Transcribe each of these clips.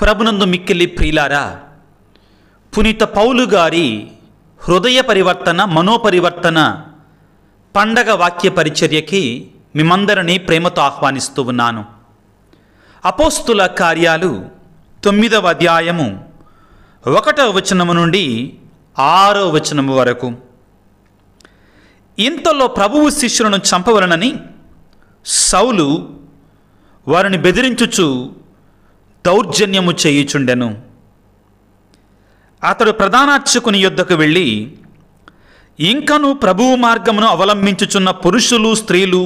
ప్రభునందు మిక్కిలి ప్రియులారా, పునీత పౌలు గారి హృదయ పరివర్తన మనోపరివర్తన పండగ వాక్య పరిచర్యకి మిమ్మందరినీ ప్రేమతో ఆహ్వానిస్తూ ఉన్నాను. అపోస్తుల కార్యాలు 9వ అధ్యాయము 1వ వచనము నుండి 6వ వచనము వరకు. ఇంతలో ప్రభువు శిష్యులను చంపవలనని సౌలు వారిని బెదిరించుచు దౌర్జన్యము చేయుచుండెను. అతడు ప్రధానార్చకుని యొద్దకు వెళ్ళి, ఇంకను ప్రభువు మార్గమును అవలంబించుచున్న పురుషులు స్త్రీలు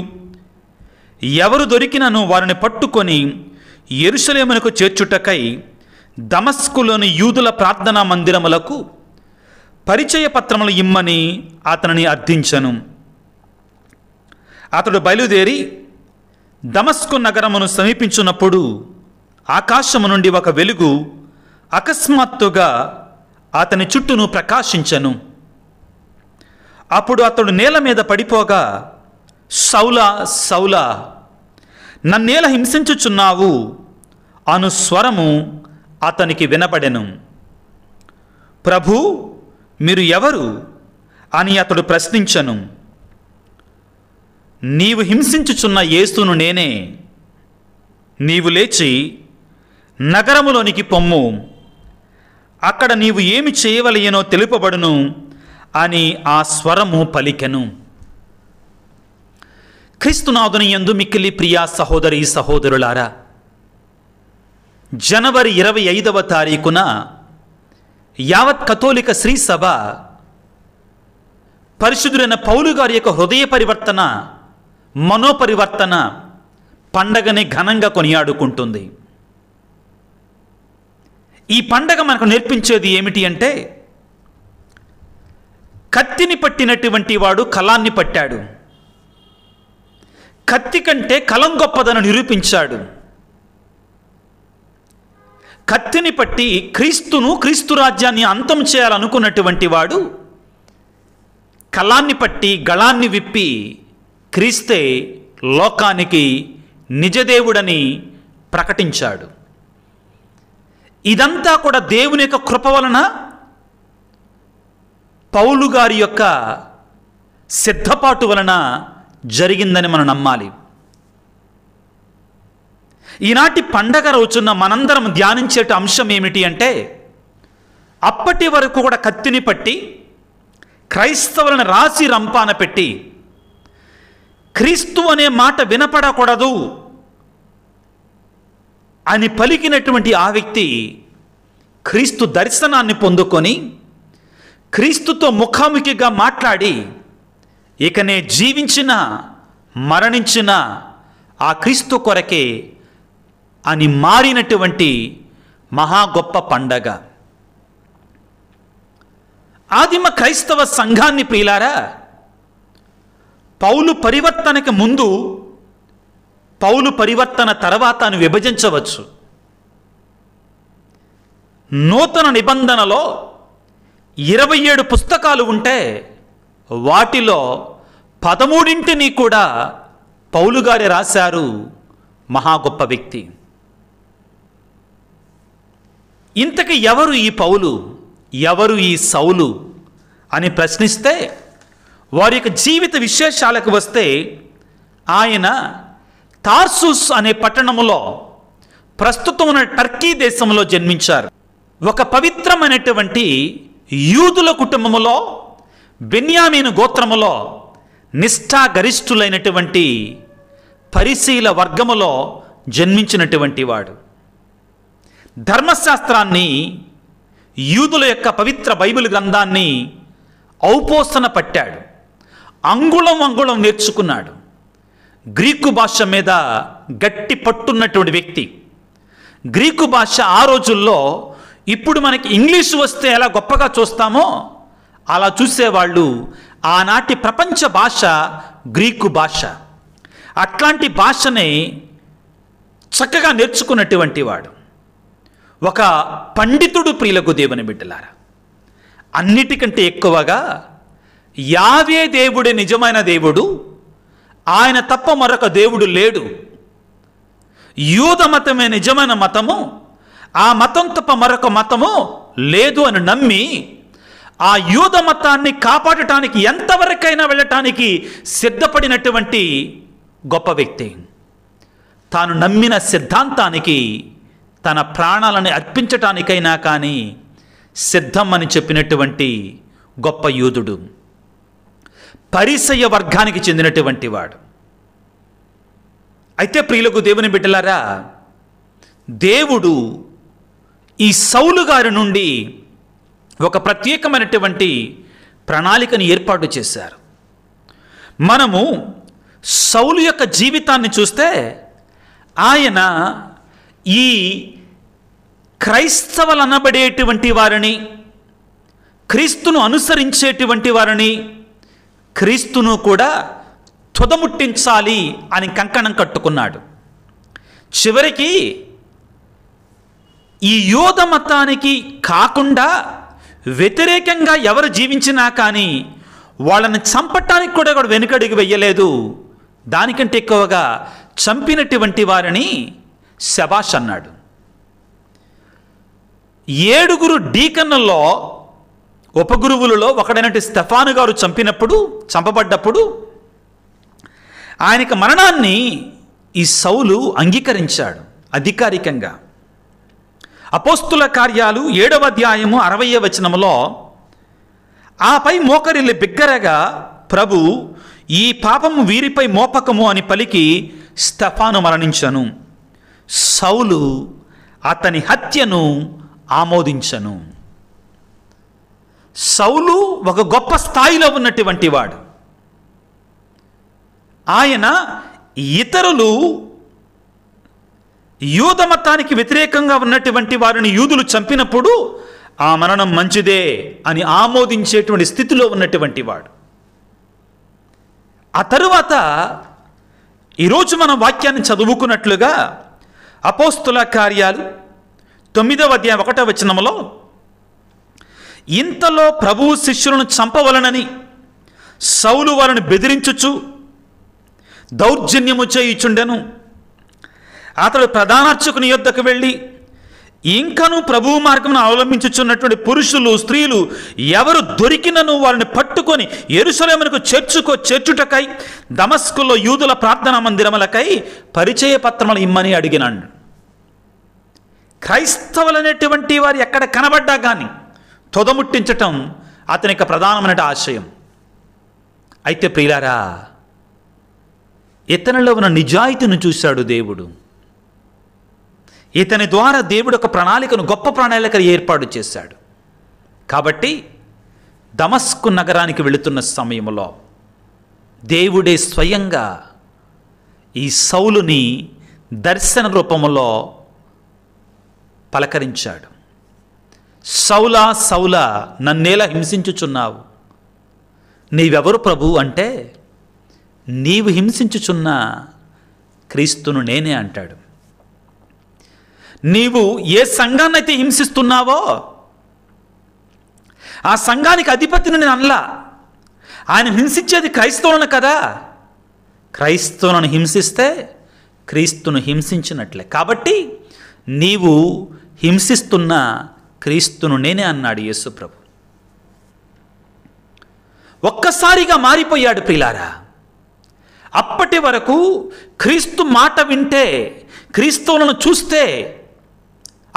ఎవరు దొరికినను వారిని పట్టుకొని యెరూషలేమునకు చేర్చుటకై దమస్కులోని యూదుల ప్రార్థనా మందిరములకు పరిచయ పత్రములు ఇమ్మని అతనిని అర్థించెను. అతడు బయలుదేరి దమస్కు నగరమును సమీపించున్నప్పుడు ఆకాశము నుండి ఒక వెలుగు అకస్మాత్తుగా అతని చుట్టూను ప్రకాశించెను. అప్పుడు అతడు నేల మీద పడిపోగా, సౌలా సౌలా, నన్నేల హింసించుచున్నావు అను స్వరము అతనికి వినపడెను. ప్రభూ, మీరు ఎవరు అని అతడు ప్రశ్నించెను. నీవు హింసించుచున్న యేసును నేనే. నీవు లేచి నగరములోనికి పొమ్ము, అక్కడ నీవు ఏమి చేయవలయనో తెలుపబడును అని ఆ స్వరము పలికెను. క్రీస్తునాథుని యందు మిక్కిలి ప్రియా సహోదరి సహోదరులారా, జనవరి 25వ తారీఖున యావత్ కథోలిక శ్రీ సభ పరిశుద్ధుడైన పౌలు గారి యొక్క హృదయ పరివర్తన మనోపరివర్తన పండగని ఘనంగా కొనియాడుకుంటుంది. ఈ పండగ మనకు నేర్పించేది ఏమిటి అంటే, కత్తిని పట్టినటువంటి వాడు కలాన్ని పట్టాడు, కత్తి కంటే కలం గొప్పదని నిరూపించాడు. కత్తిని పట్టి క్రీస్తు రాజ్యాన్ని అంతం చేయాలనుకున్నటువంటి వాడు కలాన్ని పట్టి గళాన్ని విప్పి క్రీస్తే లోకానికి నిజదేవుడని ప్రకటించాడు. ఇదంతా కూడా దేవుని యొక్క కృప వలన, పౌలు గారి యొక్క సిద్ధపాటు వలన జరిగిందని మనం నమ్మాలి. ఈనాటి పండగ రోజున మనందరం ధ్యానించే అంశం ఏమిటి అంటే, అప్పటి వరకు కూడా కత్తిని పట్టి క్రైస్తవులను రాసి రంపాన పెట్టి క్రీస్తు అనే మాట వినపడకూడదు అని పలికినటువంటి ఆ వ్యక్తి క్రీస్తు దర్శనాన్ని పొందుకొని క్రీస్తుతో ముఖాముఖిగా మాట్లాడి, ఇకనే జీవించిన మరణించిన ఆ క్రీస్తు కొరకే అని మారినటువంటి మహా గొప్ప పండగ. ఆదిమ క్రైస్తవ సంఘాన్ని ప్రియులారా, పౌలు పరివర్తనకి ముందు, పౌలు పరివర్తన తర్వాత అని విభజించవచ్చు. నూతన నిబంధనలో 27 పుస్తకాలు ఉంటే వాటిలో 13 కూడా పౌలు గారే రాశారు. మహా గొప్ప వ్యక్తి. ఇంతకి ఎవరు ఈ పౌలు, ఎవరు ఈ సౌలు అని ప్రశ్నిస్తే, వారి యొక్క జీవిత విశేషాలకు వస్తే, ఆయన తార్సూస్ అనే పట్టణములో, ప్రస్తుతం ఉన్న టర్కీ దేశంలో జన్మించారు. ఒక పవిత్రమైనటువంటి యూదుల కుటుంబములో, బెన్యామీను గోత్రములో నిష్ఠాగరిష్ఠులైనటువంటి పరిశీల వర్గములో జన్మించినటువంటి వాడు. ధర్మశాస్త్రాన్ని, యూదుల యొక్క పవిత్ర బైబిల్ గ్రంథాన్ని ఔపోసన పట్టాడు. అంగుళం అంగుళం నేర్చుకున్నాడు. గ్రీకు భాష మీద గట్టి పట్టున్నటువంటి వ్యక్తి. గ్రీకు భాష ఆ రోజుల్లో ఇప్పుడు మనకి ఇంగ్లీషు వస్తే ఎలా గొప్పగా చూస్తామో అలా చూసేవాళ్ళు. ఆనాటి ప్రపంచ భాష గ్రీకు భాష. అట్లాంటి భాషనే చక్కగా నేర్చుకున్నటువంటి వాడు. ఒక పండితుడు ప్రియులకు దేవుని బిడ్డలారా. అన్నిటికంటే ఎక్కువగా యావే దేవుడే నిజమైన దేవుడు, ఆయన తప్ప మరొక దేవుడు లేడు. యూద మతమే నిజమైన మతము, ఆ మతం తప్ప మరొక మతము లేదు అని నమ్మి ఆ యూద మతాన్ని కాపాడటానికి ఎంతవరకైనా వెళ్ళటానికి సిద్ధపడినటువంటి గొప్ప వ్యక్తి. తాను నమ్మిన సిద్ధాంతానికి తన ప్రాణాలను అర్పించటానికైనా కానీ సిద్ధం అని చెప్పినటువంటి గొప్ప యూదుడు, పరిసయ్య వర్గానికి చెందినటువంటి వాడు. అయితే ప్రియులకు దేవుని బిడ్డలారా, దేవుడు ఈ సౌలు గారి నుండి ఒక ప్రత్యేకమైనటువంటి ప్రణాళికను ఏర్పాటు చేశారు. మనము సౌలు యొక్క జీవితాన్ని చూస్తే ఆయన ఈ క్రైస్తవులు అనబడేటువంటి వారిని, క్రీస్తును అనుసరించేటువంటి వారిని, క్రీస్తును కూడా తుదముట్టించాలి అని కంకణం కట్టుకున్నాడు. చివరికి ఈ యూద మతానికి కాకుండా వ్యతిరేకంగా ఎవరు జీవించినా కానీ వాళ్ళని చంపటానికి కూడా వెనుకడుగు వెయ్యలేదు. దానికంటే ఎక్కువగా చంపినటువంటి వారిని శబాష్ అన్నాడు. 7 డీకన్నుల్లో ఉపగురువులలో ఒకడైనటువంటి స్టెఫాను గారు చంపబడ్డప్పుడు ఆయనకి మరణాన్ని ఈ సౌలు అంగీకరించాడు అధికారికంగా. అపోస్తుల కార్యాలు 7వ అధ్యాయము 60వ వచనములో, ఆపై మోకరిల్లి బిగ్గరగా, ప్రభు, ఈ పాపము వీరిపై మోపకము అని పలికి స్టెఫాను మరణించను. సౌలు అతని హత్యను ఆమోదించను. సౌలు ఒక గొప్ప స్థాయిలో ఉన్నటువంటి వాడు. ఆయన ఇతరులు యూద మతానికి వ్యతిరేకంగా ఉన్నటువంటి వారిని యూదులు చంపినప్పుడు ఆ మరణం మంచిదే అని ఆమోదించేటువంటి స్థితిలో ఉన్నటువంటి వాడు. ఆ తరువాత ఈరోజు మన వాక్యాన్ని చదువుకున్నట్లుగా అపోస్తుల కార్యాలు 9వ అధ్యాయం 1వ వచనములో, ఇంతలో ప్రభువు శిష్యులను చంపవలనని సౌలు వారిని బెదిరించుచు దౌర్జన్యము చేయుచుండెను. అతడు ప్రధానార్చకుని యొద్దకు వెళ్ళి, ఇంకను ప్రభువు మార్గమును అవలంబించుచున్నటువంటి పురుషులు, స్త్రీలు ఎవరు దొరికినను వారిని పట్టుకొని యెరూషలేమునకు చేర్చుటకై దమస్కులో యూదుల ప్రార్థనా మందిరములకై పరిచయ పత్రములు ఇమ్మని అడిగినాడు. క్రైస్తవులు అనేటువంటి వారు ఎక్కడ కనబడ్డా కానీ తొదముట్టించటం అతని ప్రధానమైన ఆశయం. అయితే ప్రియులారా, ఇతనిలో ఉన్న నిజాయితీని చూశాడు దేవుడు. ఇతని ద్వారా దేవుడు ఒక ప్రణాళికను, గొప్ప ప్రణాళికను ఏర్పాటు చేశాడు. కాబట్టి దమస్కు నగరానికి వెళుతున్న సమయంలో దేవుడే స్వయంగా ఈ సౌలుని దర్శన రూపంలో పలకరించాడు. సౌలా సౌలా, నన్నేలా హింసించుచున్నావు? నీవెవరు ప్రభు అంటే, నీవు హింసించుచున్న క్రీస్తును నేనే అంటాడు. నీవు ఏ సంఘాన్నైతే హింసిస్తున్నావో ఆ సంఘానికి అధిపతిని నేను అనలా. ఆయన హింసించేది క్రైస్తవులను కదా. క్రైస్తవులను హింసిస్తే క్రీస్తును హింసించినట్లే. కాబట్టి నీవు హింసిస్తున్న క్రీస్తును నేనే అన్నాడు యేసు ప్రభు. ఒక్కసారిగా మారిపోయాడు ప్రియులారా. అప్పటి వరకు క్రీస్తు మాట వింటే, క్రీస్తువులను చూస్తే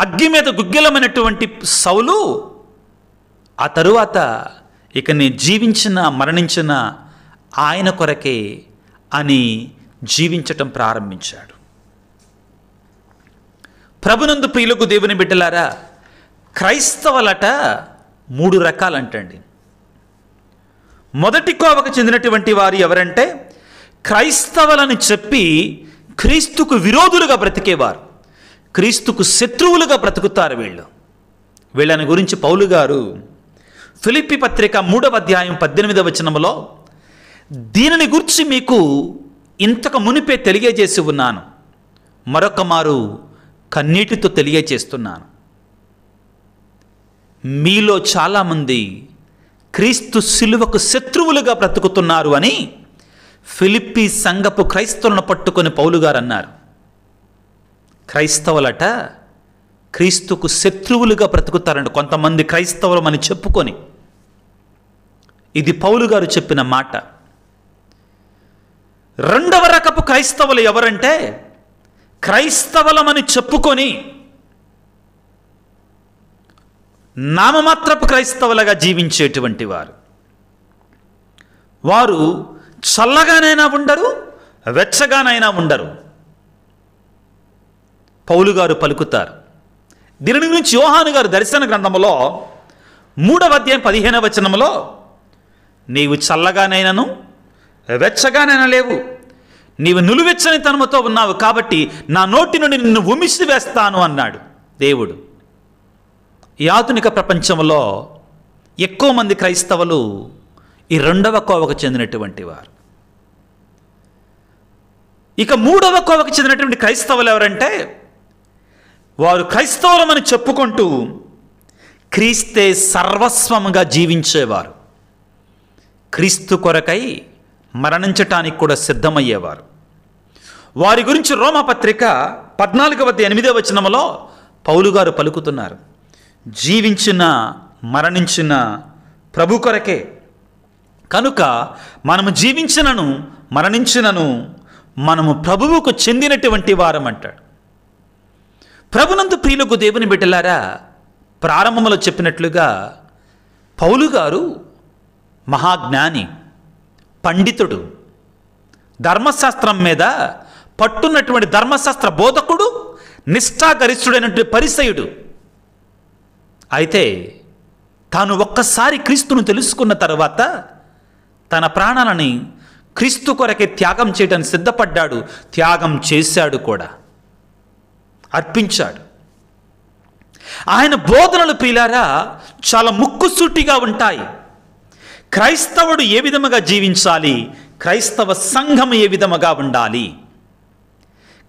అగ్గి మీద గుగ్గిలమైనటువంటి సౌలు ఆ తరువాత ఇక నేను జీవించిన మరణించిన ఆయన కొరకే అని జీవించటం ప్రారంభించాడు. ప్రభునందు ప్రియులకు దేవుని బిడ్డలారా, క్రైస్తవులట 3 రకాలంటండి. మొదటి కోవకు చెందినటువంటి వారు ఎవరంటే, క్రైస్తవులని చెప్పి క్రీస్తుకు విరోధులుగా బ్రతికేవారు, క్రీస్తుకు శత్రువులుగా బ్రతుకుతారు వీళ్ళని గురించి పౌలు గారు ఫిలిప్పీ పత్రిక 3వ అధ్యాయం 18వ వచనములో, దీనిని గురించి మీకు ఇంతకు మునిపే తెలియజేసి ఉన్నాను, మరొక మారు కన్నీటితో తెలియజేస్తున్నాను. మీలో చాలామంది క్రీస్తు శిలువకు శత్రువులుగా బ్రతుకుతున్నారు అని ఫిలిప్పీ సంఘపు క్రైస్తవులను పట్టుకొని పౌలు గారు అన్నారు. క్రైస్తవులట క్రీస్తుకు శత్రువులుగా బ్రతుకుతారండి కొంతమంది క్రైస్తవులు అని చెప్పుకొని. ఇది పౌలు గారు చెప్పిన మాట. రెండవ రకపు క్రైస్తవులు ఎవరంటే, క్రైస్తవులమని చెప్పుకొని నామమాత్రపు క్రైస్తవులుగా జీవించేటువంటి వారు. వారు చల్లగానైనా ఉండరు, వెచ్చగానైనా ఉండరు. పౌలు గారు పలుకుతారు. దీని గురించి యోహాను గారు దర్శన గ్రంథములో 3వ అధ్యాయం 15వ వచనములో, నీవు చల్లగానైనాను వెచ్చగానైనా లేవు, నీవు నులువెచ్చని తనముతో ఉన్నావు, కాబట్టి నా నోటి నుండి నిన్ను ఉమిసి వేస్తాను అన్నాడు దేవుడు. ఈ ఆధునిక ప్రపంచంలో ఎక్కువ మంది క్రైస్తవులు ఈ రెండవ కోవకు చెందినటువంటి వారు. ఇక మూడవ కోవకు చెందినటువంటి క్రైస్తవులు ఎవరంటే, వారు క్రైస్తవులమని చెప్పుకుంటూ క్రీస్తే సర్వస్వముగా జీవించేవారు, క్రీస్తు కొరకై మరణించటానికి కూడా సిద్ధమయ్యేవారు. వారి గురించి రోమపత్రిక 14:8 వచనములో పౌలు గారు పలుకుతున్నారు, జీవించిన మరణించిన ప్రభు కొరకే, కనుక మనము జీవించినను మరణించినను మనము ప్రభువుకు చెందినటువంటి వారం అంటాడు. ప్రభునందు ప్రియులకు దేవుని బిడ్డలారా, ప్రారంభంలో చెప్పినట్లుగా పౌలు గారు మహాజ్ఞాని, పండితుడు, ధర్మశాస్త్రం మీద పట్టున్నటువంటి ధర్మశాస్త్ర బోధకుడు, నిష్ఠాగరిష్ఠుడైనటువంటి పరిసయుడు. అయితే తాను ఒక్కసారి క్రీస్తును తెలుసుకున్న తర్వాత తన ప్రాణాలని క్రీస్తు కొరకే త్యాగం చేయడానికి సిద్ధపడ్డాడు, త్యాగం చేశాడు కూడా, అర్పించాడు. ఆయన బోధనలు ప్రియులారా చాలా ముక్కుసూటిగా ఉంటాయి. క్రైస్తవుడు ఏ విధముగా జీవించాలి, క్రైస్తవ సంఘం ఏ విధముగా ఉండాలి,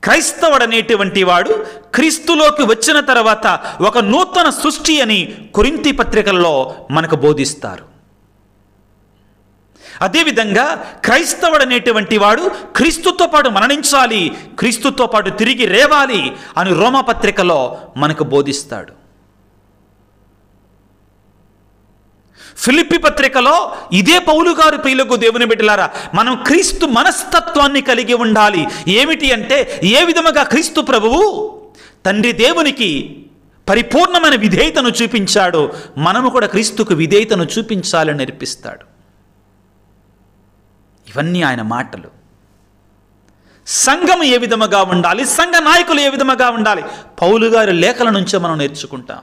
క్రైస్తవుడు అనేటువంటి వాడు క్రీస్తులోకి వచ్చిన తర్వాత ఒక నూతన సృష్టి అని కొరింథీ పత్రికల్లో మనకు బోధిస్తారు. అదేవిధంగా క్రైస్తవుడు అనేటువంటి వాడు క్రీస్తుతో పాటు మరణించాలి, క్రీస్తుతో పాటు తిరిగి రేవాలి అని రోమపత్రికలో మనకు బోధిస్తాడు. ఫిలిప్పీ పత్రికలో ఇదే పౌలు గారు ప్రియులకు దేవుని బిడ్డలారా మనం క్రీస్తు మనస్తత్వాన్ని కలిగి ఉండాలి. ఏమిటి అంటే, ఏ విధముగా క్రీస్తు ప్రభువు తండ్రి దేవునికి పరిపూర్ణమైన విధేయతను చూపించాడో మనము కూడా క్రీస్తుకు విధేయతను చూపించాలని నేర్పిస్తాడు. ఇవన్నీ ఆయన మాటలు. సంఘం ఏ విధముగా ఉండాలి, సంఘ నాయకులు ఏ విధముగా ఉండాలి, పౌలు గారి లేఖల నుంచే మనం నేర్చుకుంటాం.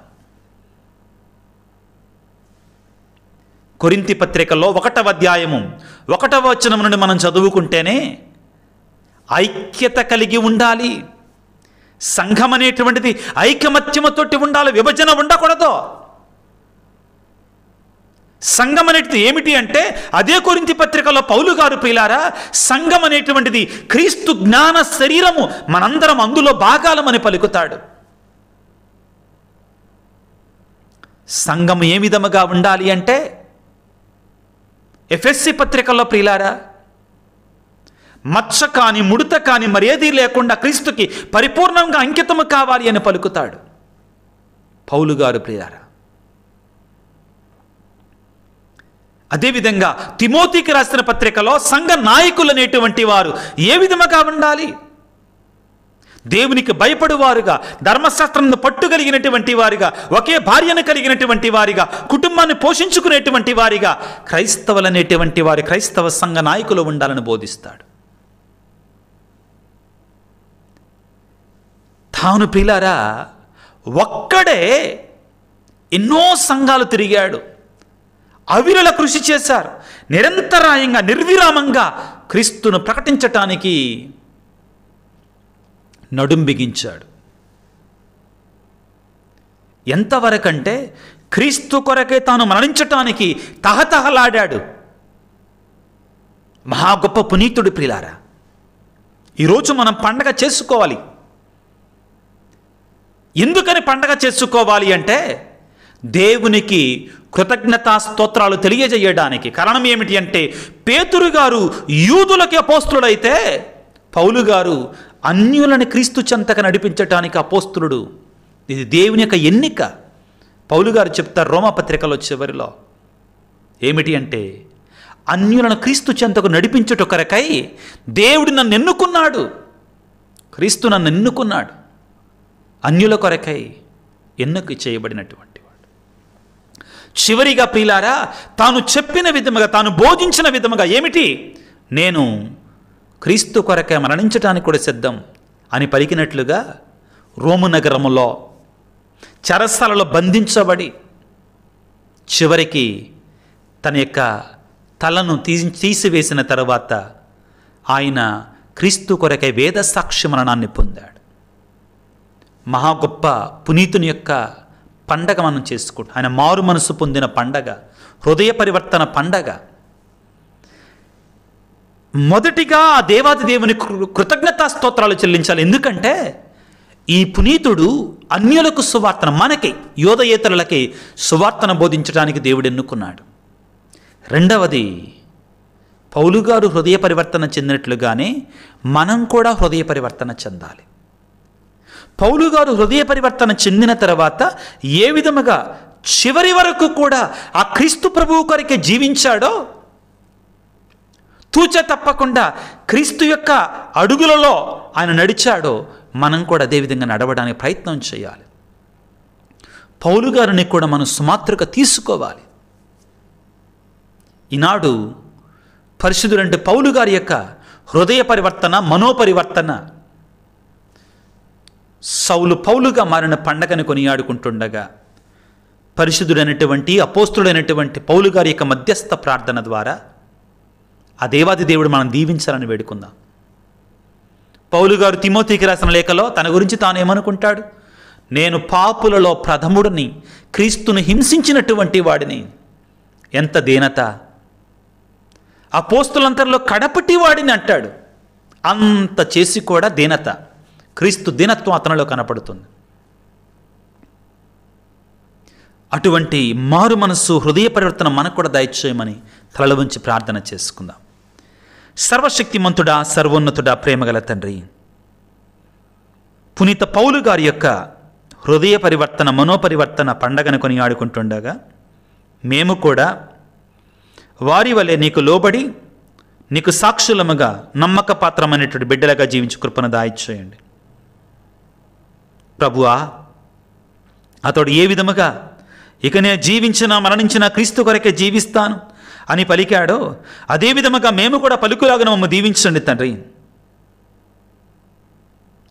కొరింథీ పత్రికలో 1వ అధ్యాయము 1వ వచనం నుండి మనం చదువుకుంటేనే ఐక్యత కలిగి ఉండాలి. సంఘం అనేటువంటిది ఐకమత్యముతోటి ఉండాలి, విభజన ఉండకూడదు. సంఘం అనేటిది ఏమిటి అంటే, అదే కొరింథీ పత్రికలో పౌలు గారు ప్రియులారా సంఘం అనేటువంటిది క్రీస్తు జ్ఞాన శరీరము, మనందరం అందులో భాగాలమని పలుకుతాడు. సంఘం ఏ విధముగా ఉండాలి అంటే, ఎఫెసీ పత్రికల్లో ప్రియులారా మచ్చ కాని ముడత కాని మరేదీ లేకుండా క్రీస్తుకి పరిపూర్ణంగా అంకితము కావాలి అని పలుకుతాడు పౌలు గారు ప్రియులారా. అదేవిధంగా తిమోతికి రాసిన పత్రికలో సంఘ నాయకులు అనేటువంటి వారు ఏ విధముగా ఉండాలి, దేవునికి భయపడువారుగా, ధర్మశాస్త్రంను పట్టుగలిగినటువంటి వారిగా, ఒకే భార్యను కలిగినటువంటి వారిగా, కుటుంబాన్ని పోషించుకునేటువంటి వారిగా క్రైస్తవులు అనేటువంటి వారి క్రైస్తవ సంఘ నాయకులు ఉండాలని బోధిస్తాడు. తాను ప్రియులారా ఒక్కడే ఎన్నో సంఘాలు తిరిగాడు, అవిరళ కృషి చేశారు, నిరంతరాయంగా నిర్విరామంగా క్రీస్తును ప్రకటించటానికి నడుం బిగించాడు. ఎంతవరకంటే క్రీస్తు కొరకే తాను మరణించటానికి తహతహలాడాడు. మహా గొప్ప పునీతుడి ప్రియులారా, ఈరోజు మనం పండగ చేసుకోవాలి. ఎందుకని పండగ చేసుకోవాలి అంటే, దేవునికి కృతజ్ఞతా స్తోత్రాలు తెలియజేయడానికి. కారణం ఏమిటి అంటే, పేతురు గారు యూదులకి అపోస్తులుడైతే పౌలు గారు అన్యులను క్రీస్తు చెంతకు నడిపించటానికి అపోస్తులుడు. ఇది దేవుని యొక్క ఎన్నిక. పౌలు గారు చెప్తారు రోమాపత్రికలో చివరిలో ఏమిటి అంటే, అన్యులను క్రీస్తు చెంతకు నడిపించుట కొరకై దేవుడు నన్ను ఎన్నుకున్నాడు. క్రీస్తు నన్ను ఎన్నుకున్నాడు. అన్యుల కొరకై ఎన్నుక చేయబడినటువంటి వాడు. చివరిగా ప్రియులారా, తాను చెప్పిన విధముగా, తాను బోధించిన విధముగా ఏమిటి, నేను క్రీస్తు కొరకై మరణించడానికి కూడా సిద్ధం అని పలికినట్లుగా రోము నగరములో చెరసాలలో బంధించబడి చివరికి తన యొక్క తలను తీసివేసిన తర్వాత ఆయన క్రీస్తు కొరకై వేద సాక్ష్య మరణాన్ని పొందాడు. మహా గొప్ప పునీతుని యొక్క పండగ మనం చేసుకుంటాం. ఆయన మారు మనసు పొందిన పండగ, హృదయ పరివర్తన పండగ. మొదటిగా ఆ దేవాది దేవుని కృతజ్ఞతా స్తోత్రాలు చెల్లించాలి. ఎందుకంటే ఈ పునీతుడు అన్యులకు సువార్తను, మనకి యోధయేతరులకి సువార్తను బోధించడానికి దేవుడు ఎన్నుకున్నాడు. రెండవది, పౌలు గారు హృదయ పరివర్తన చెందినట్లుగానే మనం కూడా హృదయ పరివర్తన చెందాలి. పౌలు గారు హృదయ పరివర్తన చెందిన తర్వాత ఏ విధముగా చివరి వరకు కూడా ఆ క్రీస్తు ప్రభువు కొరకే జీవించాడో, తూచ తప్పకుండా క్రీస్తు యొక్క అడుగులలో ఆయన నడిచాడో, మనం కూడా అదేవిధంగా నడవడానికి ప్రయత్నం చేయాలి. పౌలు గారిని కూడా మనం సుమాత్రగా తీసుకోవాలి. ఈనాడు పరిశుద్ధుడంటే పౌలు గారి యొక్క హృదయ పరివర్తన, మనోపరివర్తన సౌలు పౌలుగా మారిన పండగను కొనియాడుకుంటుండగా, పరిశుద్ధుడైనటువంటి అపోస్తుడైనటువంటి పౌలు గారి యొక్క మధ్యస్థ ప్రార్థన ద్వారా ఆ దేవాది దేవుడు మనం దీవించాలని వేడుకుందాం. పౌలు గారు తిమోతికి రాసిన లేఖలో తన గురించి తాను ఏమనుకుంటాడు, నేను పాపులలో ప్రథముడిని, క్రీస్తును హింసించినటువంటి వాడిని. ఎంత దీనత! అపోస్తులంతరిలో కడపటి వాడిని అంటాడు. అంత చేసి కూడా దీనత, క్రీస్తు దీనత్వం అతనిలో కనపడుతుంది. అటువంటి మారు మనస్సు, హృదయ పరివర్తన మనకు కూడా దయచేయమని తలలో ఉంచి ప్రార్థన చేసుకుందాం. సర్వశక్తిమంతుడా, సర్వోన్నతుడా, ప్రేమగల తండ్రి, పునీత పౌలు గారి యొక్క హృదయ పరివర్తన, మనోపరివర్తన పండగను కొనియాడుకుంటుండగా మేము కూడా వారి వలె నీకు లోబడి నీకు సాక్షులముగా నమ్మక పాత్రమైనటువంటి బిడ్డలుగా జీవించు కృపను దాయిచేయండి. ప్రభువా, అతడు ఏ విధముగా ఇక నేను జీవించినా మరణించిన క్రీస్తు కొరకే జీవిస్తాను అని పలికాడో, అదే విధముగా మేము కూడా పలుకులాగా మమ్మ దీవించండి తండ్రి.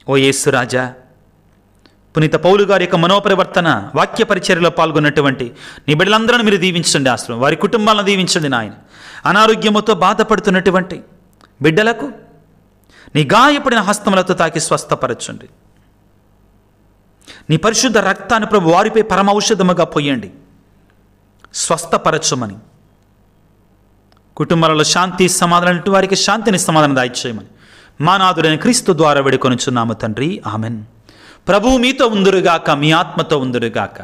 ఓ యేసు రాజా, పునీత పౌలు గారి యొక్క మనోపరివర్తన వాక్య పరిచర్యలో పాల్గొన్నటువంటి నీ బిడ్డలందరూ మీరు దీవించండి. ఆశ్రమం వారి కుటుంబాలను దీవించండి నాయన. అనారోగ్యముతో బాధపడుతున్నటువంటి బిడ్డలకు నీ గాయపడిన హస్తములతో తాకి స్వస్థపరచండి. నీ పరిశుద్ధ రక్తాన్ని ప్రభు వారిపై పరమ ఔషధముగా పోయండి, స్వస్థపరచమని. కుటుంబాలలో శాంతి సమాధానం వారికి శాంతిని సమాధానం దాయిచేయమని మా నాథుడైన క్రీస్తు ద్వారా వేడుకొనుచున్నాము తండ్రి, ఆమెన్. ప్రభువు మీతో ఉందురుగాక, మీ ఆత్మతో ఉందురుగాక.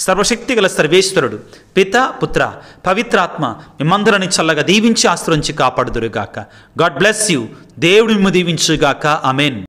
సర్వశక్తిగల సర్వేశ్వరుడు పిత, పుత్ర, పవిత్రాత్మ మిమ్మందరిని చల్లగా దీవించి ఆశ్రయించి కాపాడుదురుగాక. God bless you. దేవుడు మిమ్ము దీవించుగాక. ఆమెన్.